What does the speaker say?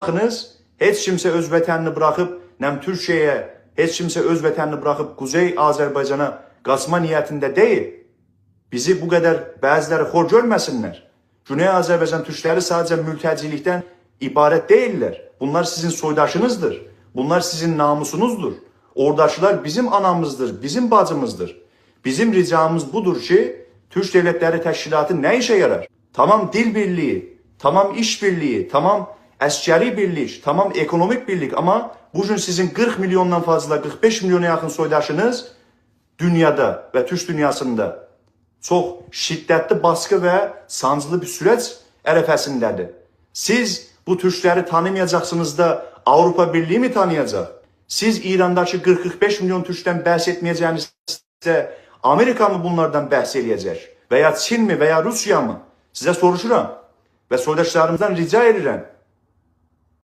Baxınız, heç kimsə öz vətənini buraxıb, nəm Türkiyəyə, heç kimsə öz vətənini buraxıb Kuzey Azərbaycana qaçma niyyətində deyil. Bizi bu qədər bəziləri xor görməsinlər. Güney Azərbaycan türkləri sadəcə mültəcilikdən ibarət deyirlər. Bunlar sizin soydaşınızdır. Bunlar sizin namusunuzdur. Oradakılar bizim anamızdır, bizim bacımızdır. Bizim ricamız budur ki, Türk Devletleri Təşkilatı nə işə yarar? Tamam dil birliği, tamam iş birliği, tamam əskeri birlik, tamam ekonomik birlik, ama bugün sizin 40 milyondan fazla, 45 milyona yakın soydaşınız dünyada ve Türk dünyasında çox şiddətli baskı ve sancılı bir süreç ərəfəsindədir. Siz bu Türkləri tanımayacaqsınız da Avrupa Birliği mi tanıyacaq? Siz İrandakı 40-45 milyon Türkdən bəhs etməyəcəyinizdə Amerika mı bunlardan bəhs eləyəcək? Veya Çin mi veya Rusya mı? Size soruşuram ve soydaşlarımızdan rica edirəm.